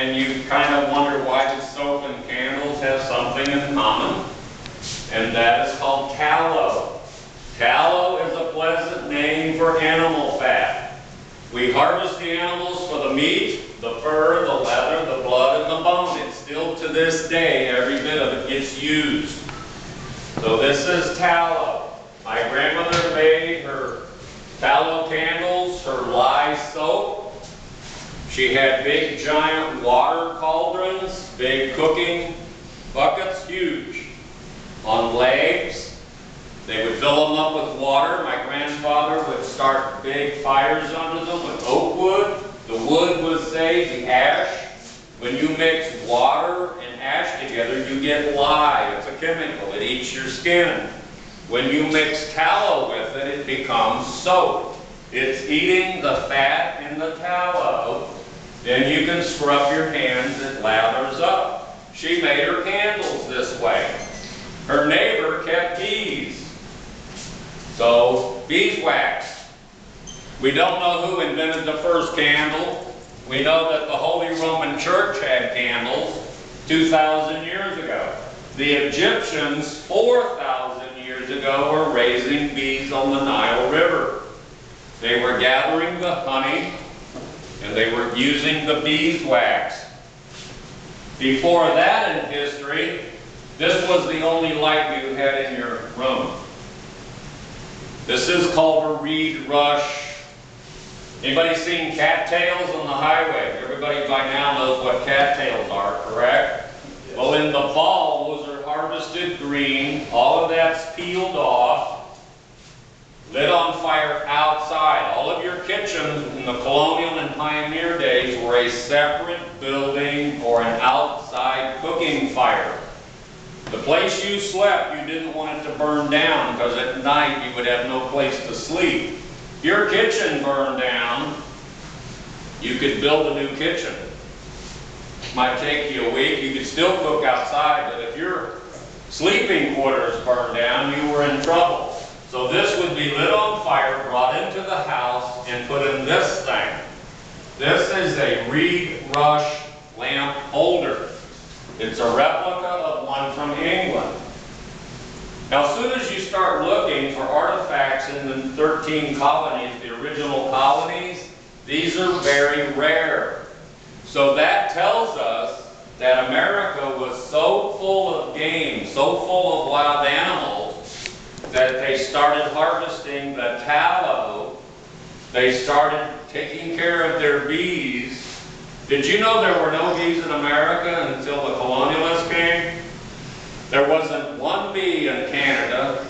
and you kind of wonder why the soap and candles have something in common, and that is called tallow. Tallow is a pleasant name for animal fat. We harvest the animals for the meat, the fur, the leather, the blood, and the bone. It's still to this day, every bit of it gets used. So this is tallow. My grandmother made her tallow candles, her lye soap. She had big giant water cauldrons, big cooking buckets, huge, on legs. They would fill them up with water. My grandfather would start big fires under them with oak wood. The wood would say the ash. When you mix water and ash together, you get lye. It's a chemical. It eats your skin. When you mix tallow with it, it becomes soap. It's eating the fat in the tallow. Then you can scrub your hands, it lathers up. She made her candles this way. Her neighbor kept bees. So, beeswax. We don't know who invented the first candle. We know that the Holy Roman Church had candles 2,000 years ago. The Egyptians, 4,000 years ago, were raising bees on the Nile River. They were gathering the honey, and they were using the beeswax. Before that in history, this was the only light you had in your room. This is called a reed rush. Anybody seen cattails on the highway? Everybody by now knows what cattails are, correct? Yes. Well, in the fall, those are harvested green. All of that's peeled off, lit on fire outside. All of your kitchens in the colonial and pioneer days were a separate building or an outside cooking fire. The place you slept, you didn't want it to burn down because at night you would have no place to sleep. If your kitchen burned down, you could build a new kitchen. It might take you a week. You could still cook outside, but if your sleeping quarters burned down, you were in trouble. So this would be lit on fire, brought into the house, and put in this thing. This is a reed rush lamp holder. It's a replica of one from England. Now, as soon as you start looking for artifacts in the 13 colonies, the original colonies, these are very rare. So that tells us that America was so full of game, so full of wild animals, that they started harvesting the tallow. They started taking care of their bees. Did you know there were no bees in America until the colonialists came? There wasn't one bee in Canada